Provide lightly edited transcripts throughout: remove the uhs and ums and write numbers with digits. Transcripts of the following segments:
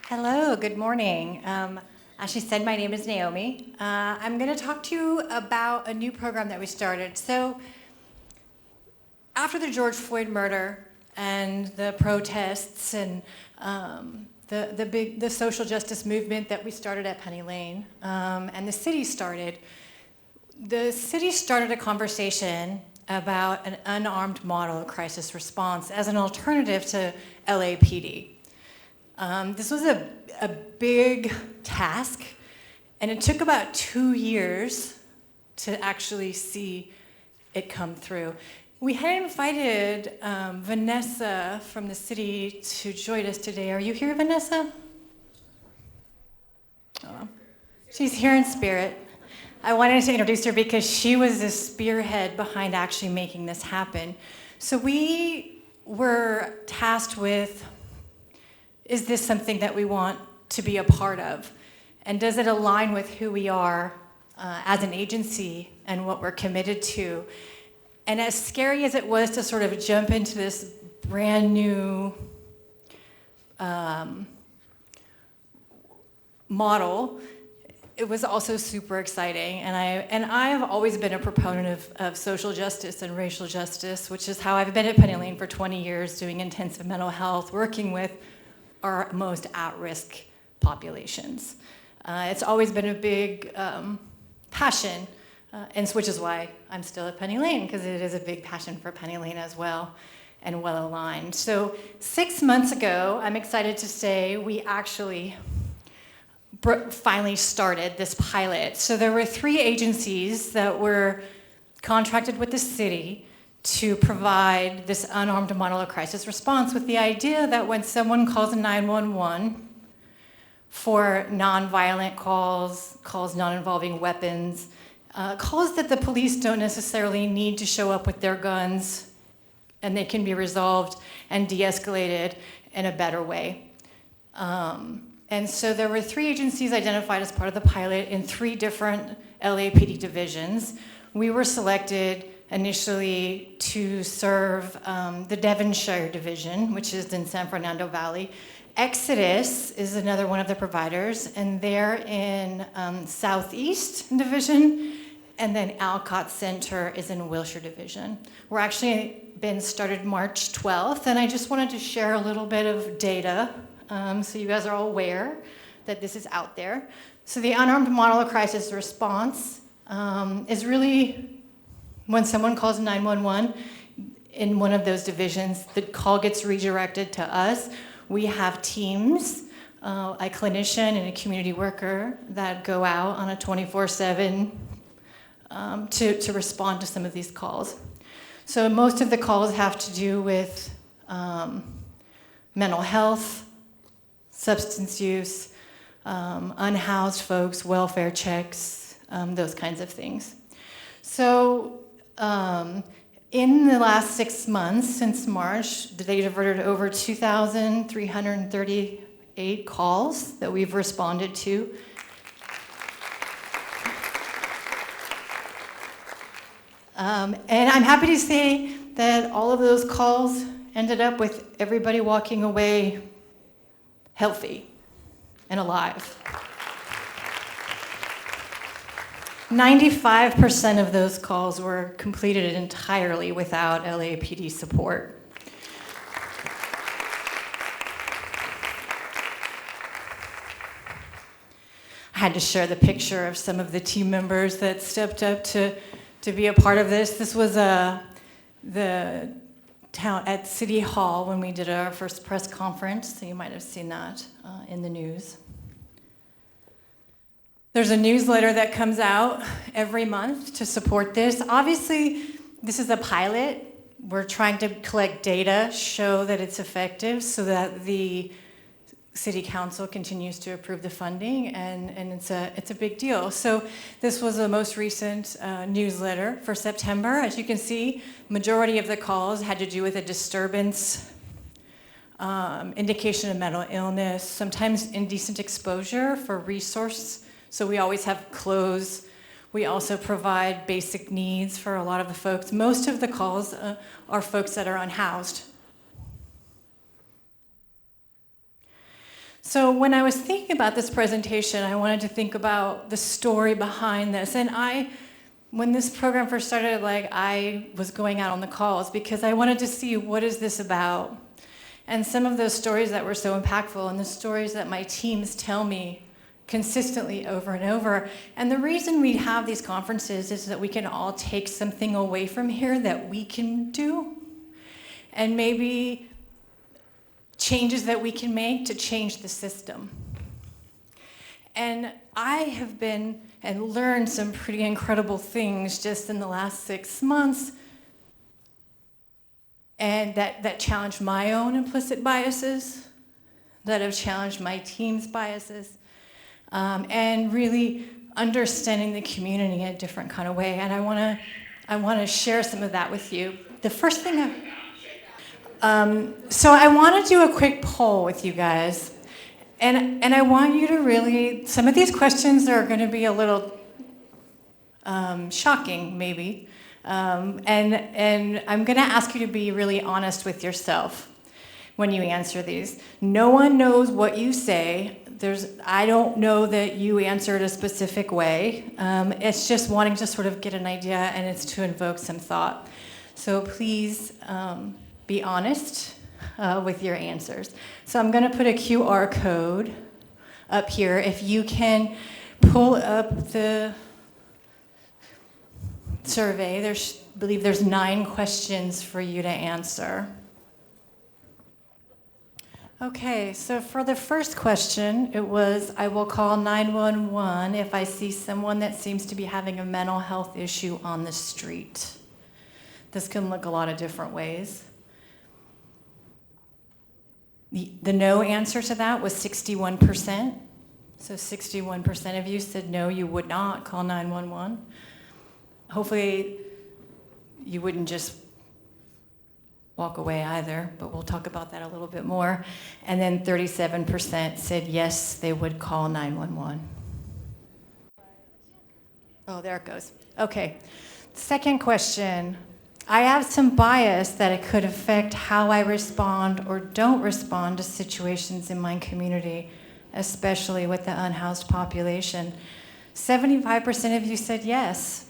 Hello, good morning. As she said, my name is Naomi. I'm going to talk to you about a new program that we started. So, after the George Floyd murder and the protests and the social justice movement that we started at Penny Lane, and the city started a conversation about an unarmed model of crisis response as an alternative to LAPD. This was a big task, and it took about 2 years to actually see it come through. We had invited Vanessa from the city to join us today. Are you here, Vanessa? Oh, she's here in spirit. I wanted to introduce her because she was the spearhead behind actually making this happen. So we were tasked with, is this something that we want to be a part of? And does it align with who we are as an agency and what we're committed to? And as scary as it was to sort of jump into this brand new model, it was also super exciting. And I have always been a proponent of social justice and racial justice, which is how I've been at Penny Lane for 20 years, doing intensive mental health, working with our most at-risk populations. It's always been a big passion, and which is why I'm still at Penny Lane, because it is a big passion for Penny Lane as well, and well aligned. So 6 months ago, I'm excited to say we actually finally started this pilot. So there were 3 agencies that were contracted with the city to provide this unarmed model of crisis response, with the idea that when someone calls 911 for nonviolent calls not involving weapons, calls that the police don't necessarily need to show up with their guns, and they can be resolved and de-escalated in a better way. And so there were 3 agencies identified as part of the pilot in 3 different LAPD divisions. We were selected initially to serve the Devonshire division, which is in San Fernando Valley. Exodus is another one of the providers, and they're in Southeast Division, and then Alcott Center is in Wilshire Division. We're actually been started March 12th, and I just wanted to share a little bit of data so you guys are all aware that this is out there. So the unarmed model of crisis response is really when someone calls 911 in one of those divisions, the call gets redirected to us. We have teams, a clinician and a community worker that go out on a 24/7 to respond to some of these calls. So most of the calls have to do with mental health, substance use, unhoused folks, welfare checks, those kinds of things. So in the last 6 months, since March, they diverted over 2,338 calls that we've responded to. And I'm happy to say that all of those calls ended up with everybody walking away healthy and alive. 95% of those calls were completed entirely without LAPD support. I had to share the picture of some of the team members that stepped up to be a part of this. This was the town at City Hall when we did our first press conference, so you might have seen that in the news. There's a newsletter that comes out every month to support this. Obviously, this is a pilot. We're trying to collect data, show that it's effective so that the City Council continues to approve the funding, and it's a big deal. So this was the most recent newsletter for September. As you can see, majority of the calls had to do with a disturbance, indication of mental illness, sometimes indecent exposure for resource. So we always have clothes. We also provide basic needs for a lot of the folks. Most of the calls are folks that are unhoused. So when I was thinking about this presentation, I wanted to think about the story behind this. And when this program first started, I was going out on the calls because I wanted to see, what is this about? And some of those stories that were so impactful, and the stories that my teams tell me consistently over and over. And the reason we have these conferences is that we can all take something away from here that we can do, and maybe changes that we can make to change the system. And I have been and learned some pretty incredible things just in the last 6 months, and that challenged my own implicit biases, that have challenged my team's biases, and really understanding the community in a different kind of way. And I want to share some of that with you. The first thing so I want to do a quick poll with you guys. And I want you to really, some of these questions are going to be a little shocking, maybe. And I'm going to ask you to be really honest with yourself when you answer these. No one knows what you say. I don't know that you answered a specific way. It's just wanting to sort of get an idea, and it's to invoke some thought. So please be honest with your answers. So I'm going to put a QR code up here. If you can pull up the survey, I believe there's 9 questions for you to answer. Okay, so for the first question, it was, I will call 911 if I see someone that seems to be having a mental health issue on the street. This can look a lot of different ways. The no answer to that was 61%. So 61% of you said no, you would not call 911. Hopefully you wouldn't just walk away either, but we'll talk about that a little bit more. And then 37% said yes, they would call 911. Oh, there it goes. Okay, second question. I have some bias that it could affect how I respond or don't respond to situations in my community, especially with the unhoused population. 75% of you said yes.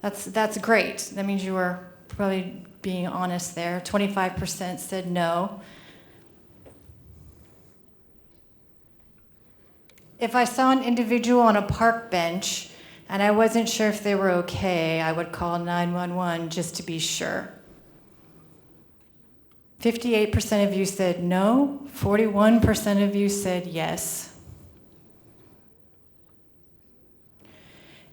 That's great. That means you were probably being honest there. 25% said no. If I saw an individual on a park bench and I wasn't sure if they were okay, I would call 911 just to be sure. 58% of you said no. 41% of you said yes.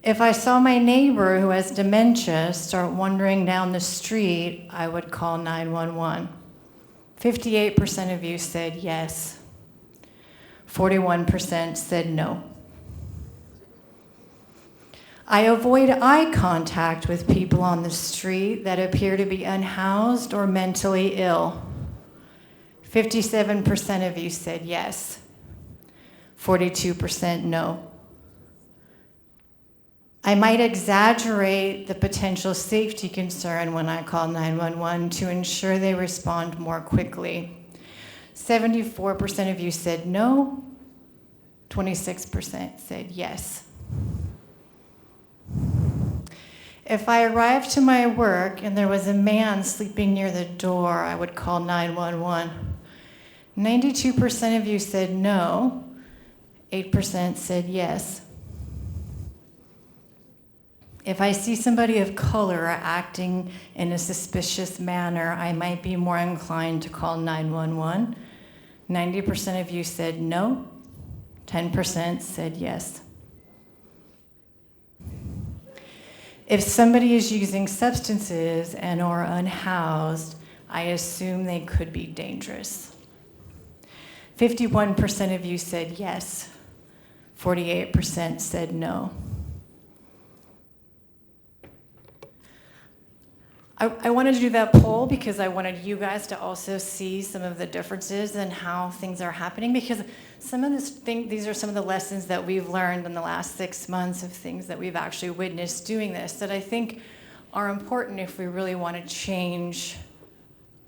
If I saw my neighbor who has dementia start wandering down the street, I would call 911. 58% of you said yes. 41% said no. I avoid eye contact with people on the street that appear to be unhoused or mentally ill. 57% of you said yes. 42% no. I might exaggerate the potential safety concern when I call 911 to ensure they respond more quickly. 74% of you said no. 26% said yes. If I arrived to my work and there was a man sleeping near the door, I would call 911. 92% of you said no. 8% said yes. If I see somebody of color acting in a suspicious manner, I might be more inclined to call 911. 90% of you said no. 10% said yes. If somebody is using substances and or unhoused, I assume they could be dangerous. 51% of you said yes. 48% said no. I wanted to do that poll because I wanted you guys to also see some of the differences in how things are happening, because these are some of the lessons that we've learned in the last 6 months of things that we've actually witnessed doing this that I think are important if we really want to change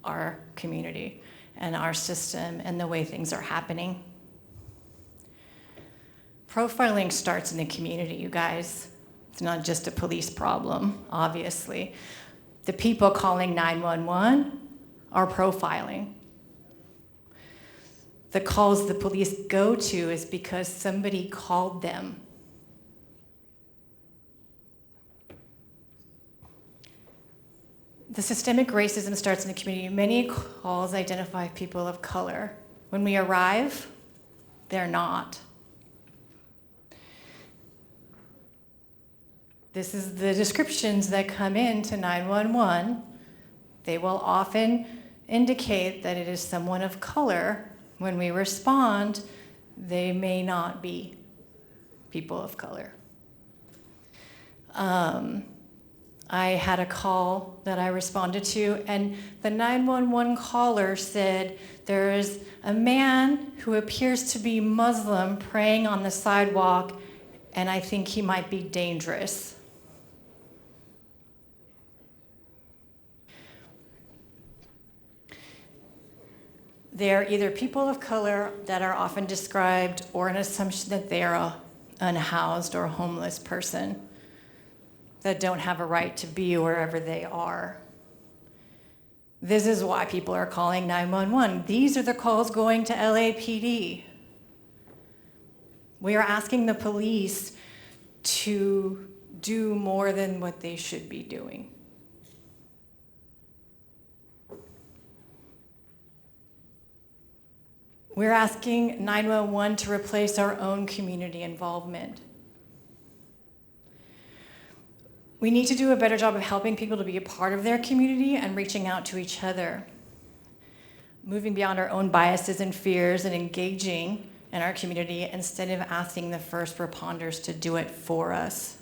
our community and our system and the way things are happening. Profiling starts in the community, you guys. It's not just a police problem, obviously. The people calling 911 are profiling. The calls the police go to is because somebody called them. The systemic racism starts in the community. Many calls identify people of color. When we arrive, they're not. This is the descriptions that come into 911. They will often indicate that it is someone of color. When we respond, they may not be people of color. I had a call that I responded to, and the 911 caller said, there is a man who appears to be Muslim praying on the sidewalk, and I think he might be dangerous. They're either people of color that are often described or an assumption that they are an unhoused or homeless person that don't have a right to be wherever they are. This is why people are calling 911. These are the calls going to LAPD. We are asking the police to do more than what they should be doing. We're asking 911 to replace our own community involvement. We need to do a better job of helping people to be a part of their community and reaching out to each other. Moving beyond our own biases and fears and engaging in our community instead of asking the first responders to do it for us.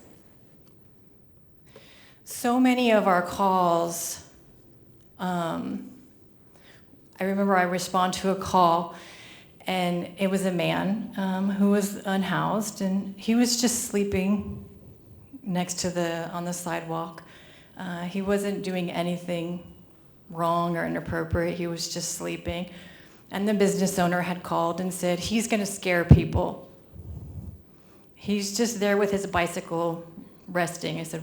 So many of our calls, I remember I responded to a call, and it was a man who was unhoused, and he was just sleeping next to on the sidewalk. He wasn't doing anything wrong or inappropriate. He was just sleeping. And the business owner had called and said, he's going to scare people. He's just there with his bicycle resting. I said,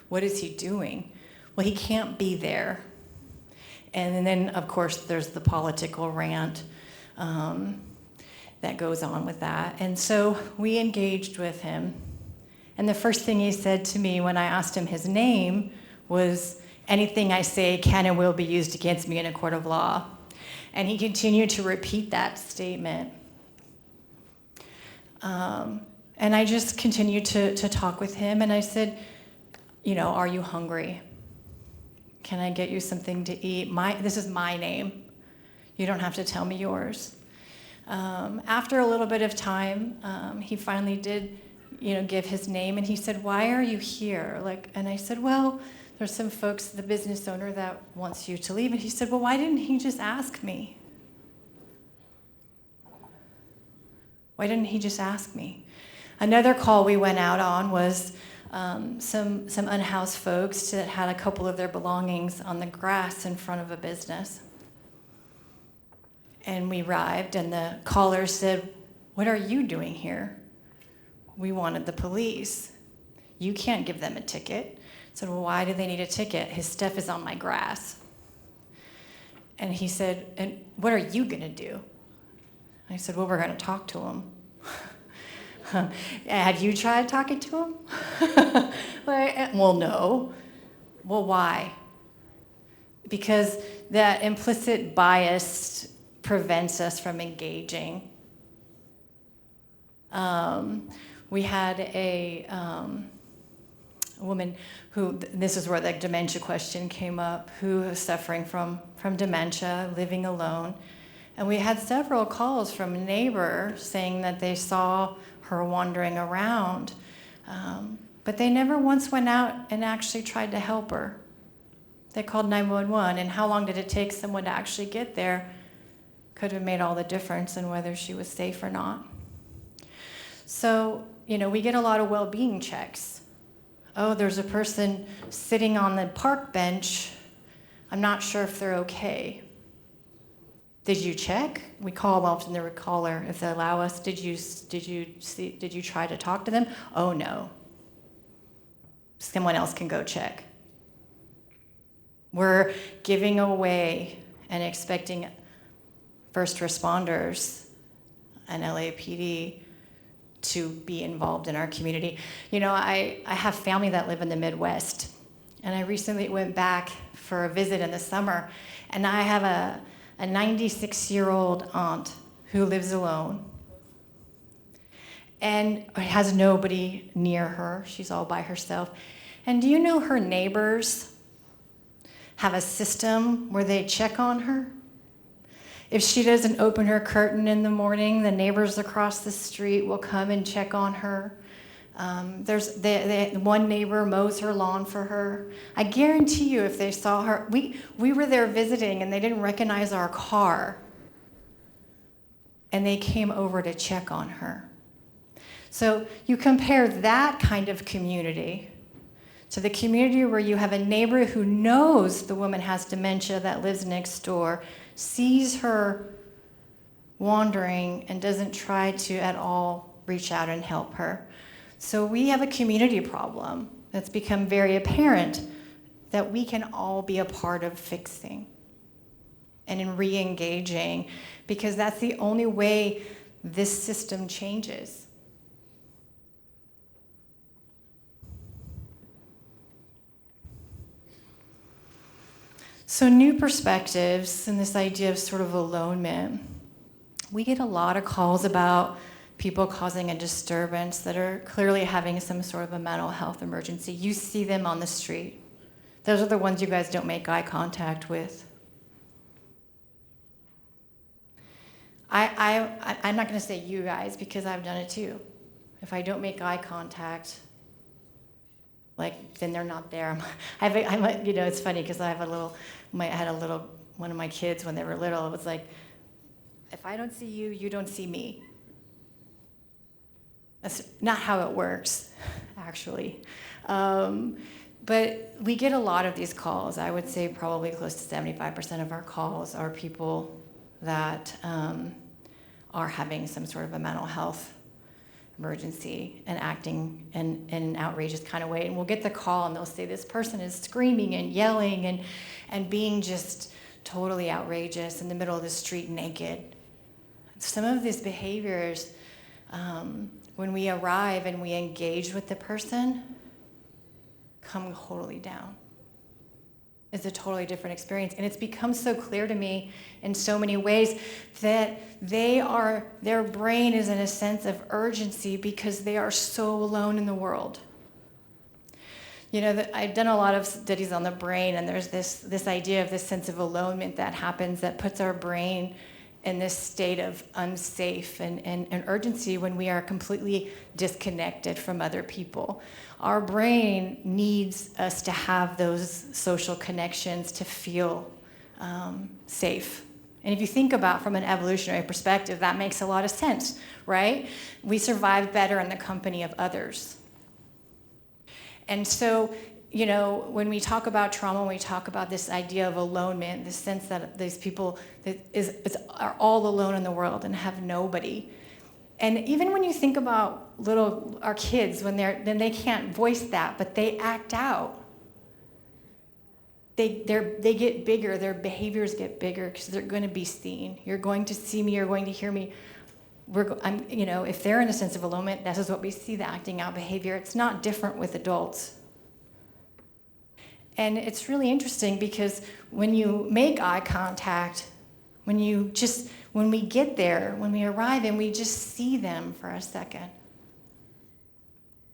what is he doing? Well, he can't be there. And then, of course, there's the political rant that goes on with that. And so we engaged with him. And the first thing he said to me when I asked him his name was, anything I say can and will be used against me in a court of law. And he continued to repeat that statement. And I just continued to talk with him, and I said, are you hungry? Can I get you something to eat? This is my name. You don't have to tell me yours. After a little bit of time, he finally did give his name, and he said, why are you here? And I said, well, there's some folks, the business owner that wants you to leave. And he said, well, why didn't he just ask me? Why didn't he just ask me? Another call we went out on was some unhoused folks that had a couple of their belongings on the grass in front of a business. And we arrived, and the caller said, what are you doing here? We wanted the police. You can't give them a ticket. I said, well, why do they need a ticket? His stuff is on my grass. And he said, and what are you going to do? I said, well, we're going to talk to him. Have you tried talking to him? Well, no. Well, why? Because that implicit bias prevents us from engaging. We had a woman who, this is where the dementia question came up, who was suffering from dementia, living alone. And we had several calls from a neighbor saying that they saw her wandering around. But they never once went out and actually tried to help her. They called 911, and how long did it take someone to actually get there could have made all the difference in whether she was safe or not. So, we get a lot of well-being checks. Oh, there's a person sitting on the park bench. I'm not sure if they're okay. Did you check? We call them often the caller if they allow us. Did you try to talk to them? Oh no. Someone else can go check. We're giving away and expecting first responders and LAPD to be involved in our community. You know, I have family that live in the Midwest, and I recently went back for a visit in the summer, and I have a 96-year-old aunt who lives alone and has nobody near her. She's all by herself. And do you know her neighbors have a system where they check on her? If she doesn't open her curtain in the morning, the neighbors across the street will come and check on her. One neighbor mows her lawn for her. I guarantee you, if they saw her, we were there visiting and they didn't recognize our car, and they came over to check on her. So you compare that kind of community to the community where you have a neighbor who knows the woman has dementia that lives next door, sees her wandering, and doesn't try to at all reach out and help her. So we have a community problem that's become very apparent that we can all be a part of fixing and in re-engaging, because that's the only way this system changes. So new perspectives and this idea of sort of alonement. We get a lot of calls about people causing a disturbance that are clearly having some sort of a mental health emergency. You see them on the street. Those are the ones you guys don't make eye contact with. I'm not going to say you guys, because I've done it too. If I don't make eye contact, then they're not there. It's funny because I had one of my kids when they were little. It was like, if I don't see you, you don't see me. That's not how it works, actually. But we get a lot of these calls. I would say probably close to 75% of our calls are people that are having some sort of a mental health emergency and acting in an outrageous kind of way. And we'll get the call and they'll say, this person is screaming and yelling and being just totally outrageous in the middle of the street naked. Some of these behaviors, when we arrive and we engage with the person, come totally down. It's a totally different experience. And it's become so clear to me in so many ways that their brain is in a sense of urgency because they are so alone in the world. You know, I've done a lot of studies on the brain, and there's this idea of this sense of alonement that happens that puts our brain in this state of unsafe and urgency when we are completely disconnected from other people. Our brain needs us to have those social connections to feel safe. And if you think about from an evolutionary perspective, that makes a lot of sense, right? We survive better in the company of others. And so, you know, when we talk about trauma, when we talk about this idea of alonement, this sense that these people are all alone in the world and have nobody. And even when you think about our kids, when they can't voice that, but they act out. They get bigger, their behaviors get bigger because they're going to be seen. You're going to see me, you're going to hear me. If they're in a sense of alonement, this is what we see, the acting out behavior. It's not different with adults. And it's really interesting because when you make eye contact, when we get there, when we arrive and we just see them for a second,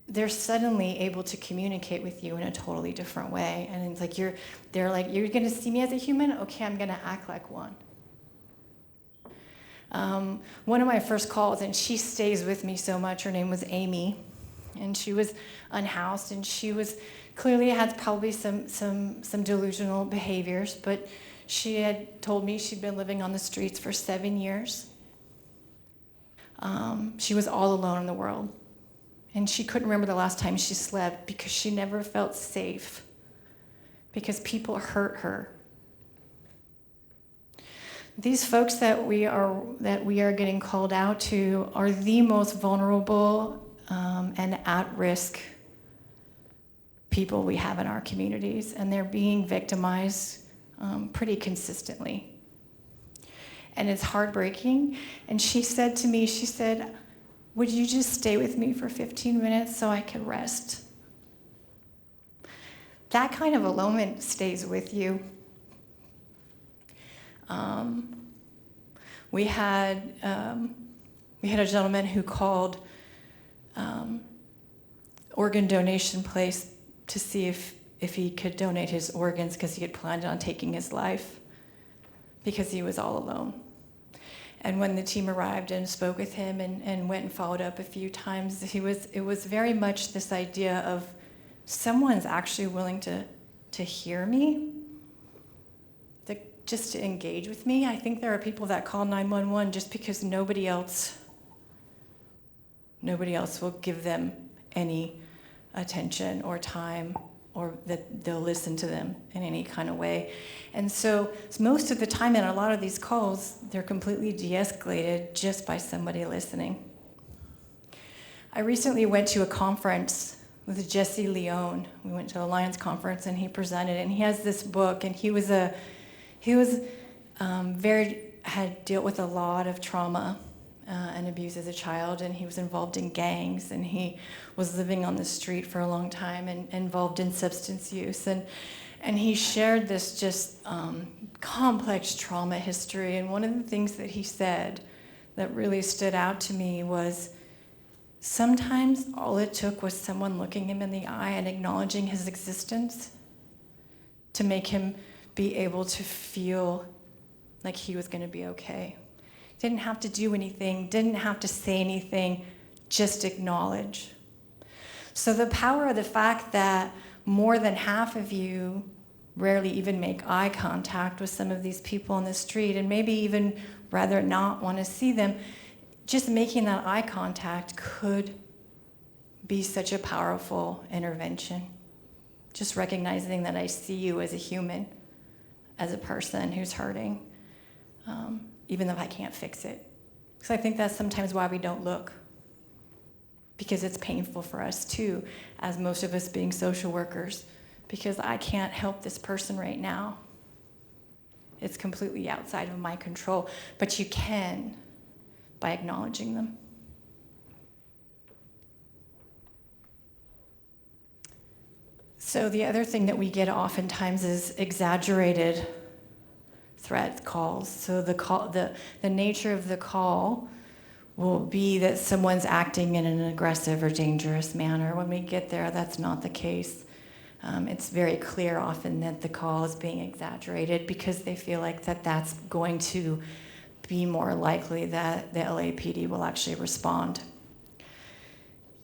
they're suddenly able to communicate with you in a totally different way. And it's like they're like, you're going to see me as a human? Okay, I'm going to act like one. One of my first calls, and she stays with me so much, her name was Amy, and she was unhoused, and she was clearly had probably some delusional behaviors, but she had told me she'd been living on the streets for 7 years. She was all alone in the world, and she couldn't remember the last time she slept because she never felt safe because people hurt her. These folks that we are getting called out to are the most vulnerable and at-risk people we have in our communities, and they're being victimized pretty consistently. And it's heartbreaking. And she said to me, she said, "Would you just stay with me for 15 minutes so I could rest?" That kind of alone stays with you. We had a gentleman who called organ donation place to see if he could donate his organs because he had planned on taking his life because he was all alone. And when the team arrived and spoke with him and went and followed up a few times, it was very much this idea of someone's actually willing to hear me, just to engage with me. I think there are people that call 911 just because nobody else will give them any attention or time, or that they'll listen to them in any kind of way. And so most of the time in a lot of these calls, they're completely de-escalated just by somebody listening. I recently went to a conference with Jesse Leone. We went to a Alliance conference and he presented, and he has this book, and he had dealt with a lot of trauma and abuse as a child, and he was involved in gangs, and he was living on the street for a long time and involved in substance use. And he shared this just complex trauma history. And one of the things that he said that really stood out to me was sometimes all it took was someone looking him in the eye and acknowledging his existence to make him be able to feel like he was going to be okay. Didn't have to do anything, didn't have to say anything, just acknowledge. So the power of the fact that more than half of you rarely even make eye contact with some of these people on the street, and maybe even rather not want to see them, just making that eye contact could be such a powerful intervention. Just recognizing that I see you as a human, as a person who's hurting, even though I can't fix it. Because I think that's sometimes why we don't look, because it's painful for us too, as most of us being social workers, because I can't help this person right now. It's completely outside of my control, but you can by acknowledging them. So the other thing that we get oftentimes is exaggerated threat calls. So the nature of the call will be that someone's acting in an aggressive or dangerous manner. When we get there, that's not the case. It's very clear often that the call is being exaggerated because they feel like that's going to be more likely that the LAPD will actually respond.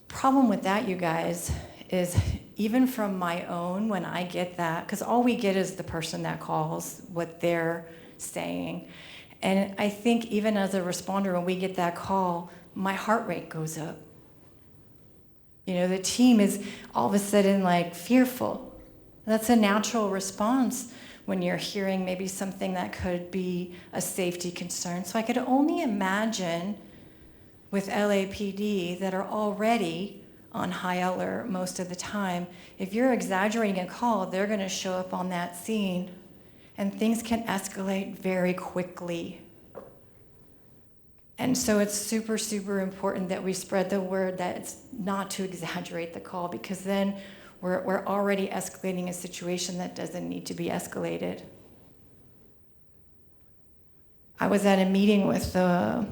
Problem with that, you guys, is even from my own, when I get that, because all we get is the person that calls, what they're saying. And I think even as a responder, when we get that call, my heart rate goes up. You know, the team is all of a sudden like fearful. That's a natural response when you're hearing maybe something that could be a safety concern. So I could only imagine with LAPD that are already on high alert most of the time, if you're exaggerating a call, they're going to show up on that scene, and things can escalate very quickly. And so it's super, super important that we spread the word that it's not to exaggerate the call, because then we're already escalating a situation that doesn't need to be escalated. I was at a meeting with the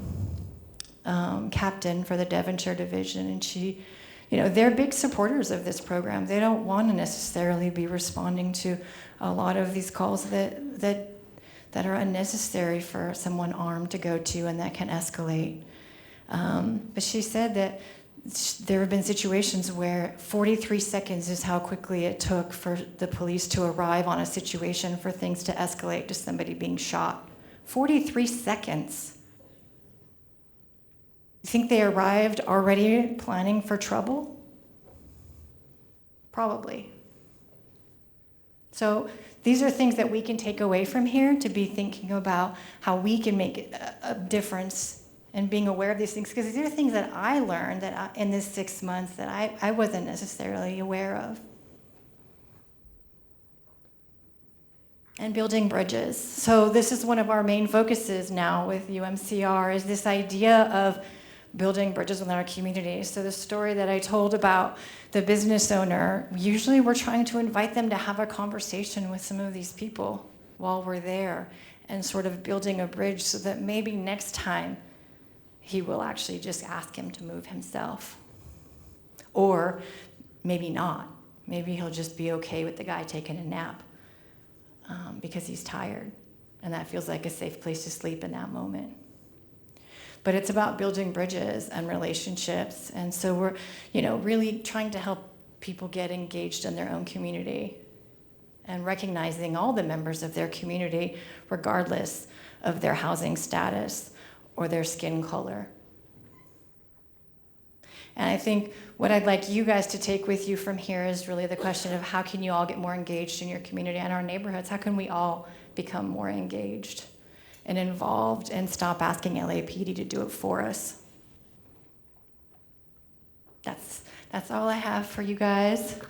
captain for the Devonshire division, and she, they're big supporters of this program. They don't want to necessarily be responding to a lot of these calls that are unnecessary for someone armed to go to and that can escalate. But she said that there have been situations where 43 seconds is how quickly it took for the police to arrive on a situation for things to escalate to somebody being shot. 43 seconds. You think they arrived already planning for trouble? Probably. So these are things that we can take away from here to be thinking about how we can make a difference and being aware of these things, because these are things that I learned in this 6 months that I wasn't necessarily aware of. And building bridges. So this is one of our main focuses now with UMCR, is this idea of building bridges within our community. So the story that I told about the business owner, usually we're trying to invite them to have a conversation with some of these people while we're there, and sort of building a bridge so that maybe next time he will actually just ask him to move himself. Or maybe not. Maybe he'll just be okay with the guy taking a nap because he's tired, and that feels like a safe place to sleep in that moment. But it's about building bridges and relationships, and so we're, really trying to help people get engaged in their own community and recognizing all the members of their community, regardless of their housing status or their skin color. And I think what I'd like you guys to take with you from here is really the question of how can you all get more engaged in your community and our neighborhoods? How can we all become more engaged and involved and stop asking LAPD to do it for us? That's all I have for you guys.